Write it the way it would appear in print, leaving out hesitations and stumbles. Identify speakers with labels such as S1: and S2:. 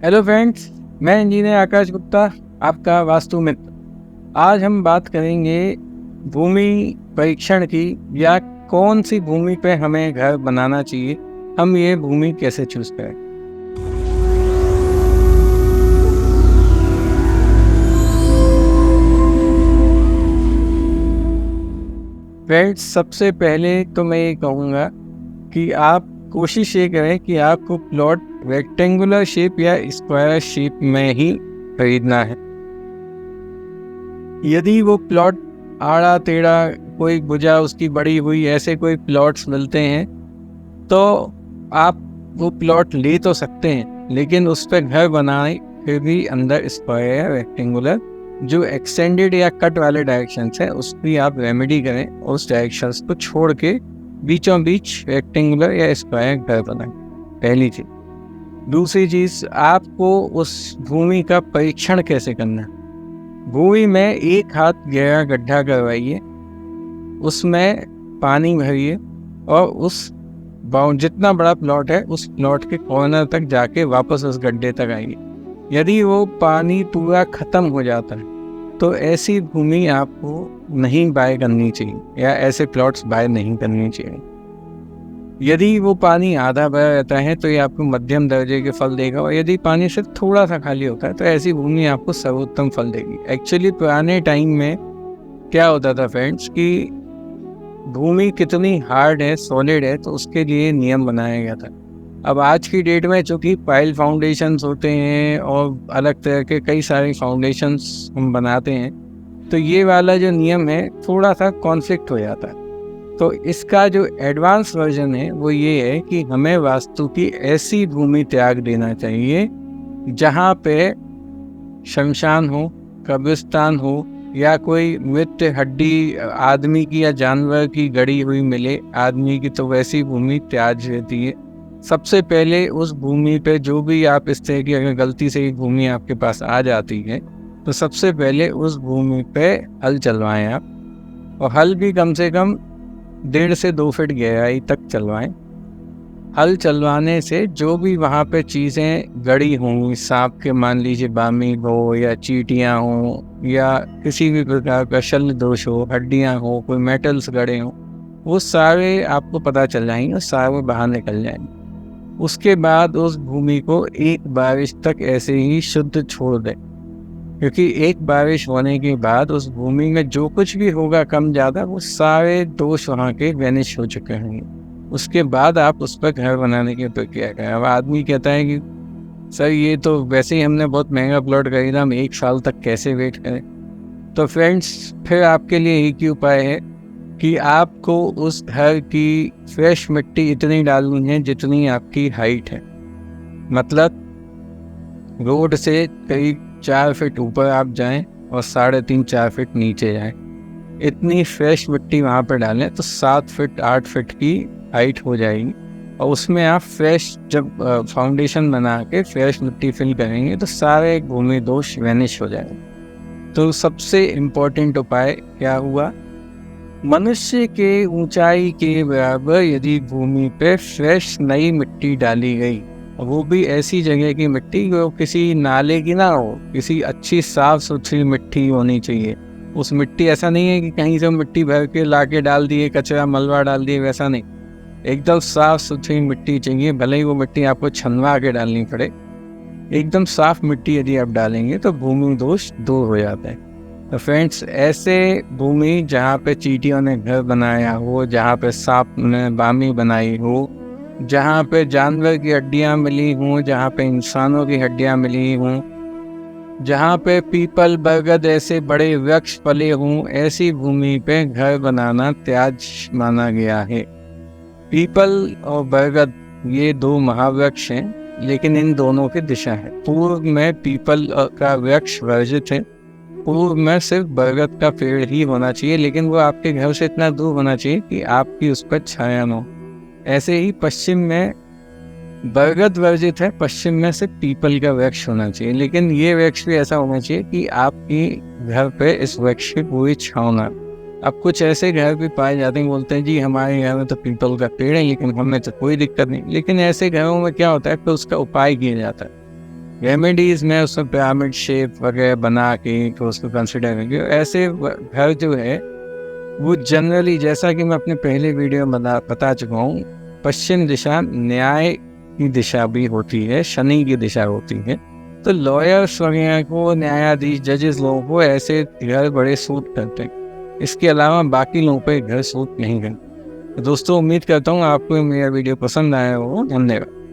S1: Hello friends, मैं engineer आकाश गुप्ता, आपका वास्तु मित्र। आज हम बात करेंगे भूमि परीक्षण की, या कौन सी भूमि पे हमें घर बनाना चाहिए, हम ये भूमि कैसे चूज करें। फ्रेंड्स, सबसे पहले तो मैं ये कहूँगा कि आप कोशिश ये करें कि आपको प्लॉट रेक्टेंगुलर शेप या स्क्वायर शेप में ही खरीदना है। यदि वो प्लॉट आड़ा टेढ़ा, कोई भुजा उसकी बड़ी हुई, ऐसे कोई प्लॉट्स मिलते हैं तो आप वो प्लॉट ले तो सकते हैं, लेकिन उस पर घर बनाए फिर भी अंदर स्क्वायर या रेक्टेंगुलर जो एक्सटेंडेड या कट वाले डायरेक्शंस हैं उसकी आप रेमेडी करें, और उस डायरेक्शंस को छोड़ के बीचों बीच रेक्टेंगुलर या स्क्वायर घर बनाएं। पहली चीज। दूसरी चीज, आपको उस भूमि का परीक्षण कैसे करना है। भूमि में 1 हाथ गहरा गड्ढा करवाइए, उसमें पानी भरिए और उस जितना बड़ा प्लॉट है उस प्लॉट के कॉर्नर तक जाके वापस उस गड्ढे तक आइए। यदि वो पानी पूरा खत्म हो जाता है तो ऐसी भूमि आपको नहीं बाय करनी चाहिए, या ऐसे प्लॉट्स बाय नहीं करनी चाहिए। यदि वो पानी आधा भरा रहता है तो ये आपको मध्यम दर्जे के फल देगा, और यदि पानी सिर्फ थोड़ा सा खाली होता है तो ऐसी भूमि आपको सर्वोत्तम फल देगी। एक्चुअली पुराने टाइम में क्या होता था फ्रेंड्स, कि भूमि कितनी हार्ड है, सॉलिड है, तो उसके लिए नियम बनाया गया था। अब आज की डेट में चूँकि पाइल फाउंडेशंस होते हैं और अलग तरह के कई सारे फाउंडेशंस हम बनाते हैं, तो ये वाला जो नियम है थोड़ा सा कॉन्फ्लिक्ट हो जाता है। तो इसका जो एडवांस वर्जन है वो ये है कि हमें वास्तु की ऐसी भूमि त्याग देना चाहिए जहाँ पे शमशान हो, कब्रिस्तान हो, या कोई मृत हड्डी आदमी की या जानवर की गड़ी हुई मिले आदमी की, तो वैसी भूमि त्याज रहती है। सबसे पहले उस भूमि पे जो भी आप इस तरह की अगर गलती से भूमि आपके पास आ जाती है तो सबसे पहले उस भूमि पे हल चलवाएं आप, और हल भी कम से कम 1.5 से 2 फीट गहराई तक चलवाएं। हल चलवाने से जो भी वहाँ पे चीज़ें गड़ी हों, सांप के मान लीजिए बामी हो, या चींटियाँ हों, या किसी भी प्रकार का शल्य दोष हो, हड्डियाँ हो, कोई मेटल्स गड़े हों, वो सारे आपको पता चल जाएंगे और सारे बाहर निकल जाएंगे। उसके बाद उस भूमि को 1 बारिश तक ऐसे ही शुद्ध छोड़ दें, क्योंकि 1 बारिश होने के बाद उस भूमि में जो कुछ भी होगा कम ज़्यादा, वो सारे दोष वहाँ के वैनिश हो चुके होंगे। उसके बाद आप उस पर घर बनाने की प्रक्रिया करें। अब आदमी कहता है कि सर ये तो वैसे ही हमने बहुत महंगा प्लॉट खरीदा, हम 1 साल तक कैसे वेट करें। तो फ्रेंड्स, फिर आपके लिए एक ही उपाय है कि आपको उस घर की फ्रेश मिट्टी इतनी डालनी है जितनी आपकी हाइट है। मतलब रोड से करीब 4 फीट ऊपर आप जाएं और 3.5-4 फीट नीचे जाएं। इतनी फ्रेश मिट्टी वहाँ पर डालें तो 7 फीट 8 फीट की हाइट हो जाएगी, और उसमें आप फ्रेश जब फाउंडेशन बना के फ्रेश मिट्टी फिल करेंगे तो सारे भूमि दोष वैनिश हो जाएंगे। तो सबसे इम्पोर्टेंट उपाय क्या हुआ, मनुष्य के ऊंचाई के बराबर यदि भूमि पे फ्रेश नई मिट्टी डाली गई, वो भी ऐसी जगह की मिट्टी जो किसी नाले की ना हो, किसी अच्छी साफ सुथरी मिट्टी होनी चाहिए। उस मिट्टी ऐसा नहीं है कि कहीं से मिट्टी भर के ला के डाल दिए, कचरा मलबा डाल दिए, वैसा नहीं। एकदम साफ सुथरी मिट्टी चाहिए, भले ही वो मिट्टी आपको छनवा के डालनी पड़े। एकदम साफ मिट्टी यदि आप डालेंगे तो भूमि दोष दूर हो जाता है। तो फ्रेंड्स, ऐसे भूमि जहाँ पे चींटियों ने घर बनाया हो, जहाँ पे सांप ने बामी बनाई हो, जहाँ पे जानवर की हड्डियाँ मिली हों, जहाँ पे इंसानों की हड्डियाँ मिली हों, जहाँ पे पीपल बरगद ऐसे बड़े वृक्ष पले हों, ऐसी भूमि पे घर बनाना त्याज माना गया है। पीपल और बरगद ये 2 महावृक्ष हैं, लेकिन इन दोनों की दिशा है। पूर्व में पीपल का वृक्ष वर्जित है, पूर्व में सिर्फ बरगद का पेड़ ही होना चाहिए, लेकिन वो आपके घर से इतना दूर होना चाहिए कि आपकी उस पर छाया न हो। ऐसे ही पश्चिम में बरगद वर्जित है, पश्चिम में से पीपल का वृक्ष होना चाहिए, लेकिन ये वृक्ष भी ऐसा होना चाहिए कि आपकी घर पे इस वृक्ष की पूरी छाँव ना। अब कुछ ऐसे घर भी पाए जाते हैं, बोलते हैं जी हमारे घर में तो पीपल का पेड़ है लेकिन हमें तो कोई दिक्कत नहीं। लेकिन ऐसे घरों में क्या होता है कि उसका उपाय किया जाता है। रेमेडीज़ में उसमें पिरामिड शेप वगैरह बना के तो उसको कंसिडर करेंगे। ऐसे घर जो है वो जनरली, जैसा कि मैं अपने पहले वीडियो में बता चुका हूँ, पश्चिम दिशा न्याय की दिशा भी होती है, शनि की दिशा होती है। तो लॉयर्स वगैरह को, न्यायाधीश, जजेस लोगों को ऐसे घर बड़े सूट करते हैं। इसके अलावा बाकी लोगों पे घर सूट नहीं करते। दोस्तों, उम्मीद करता हूँ आपको मेरा वीडियो पसंद आया हो। धन्यवाद।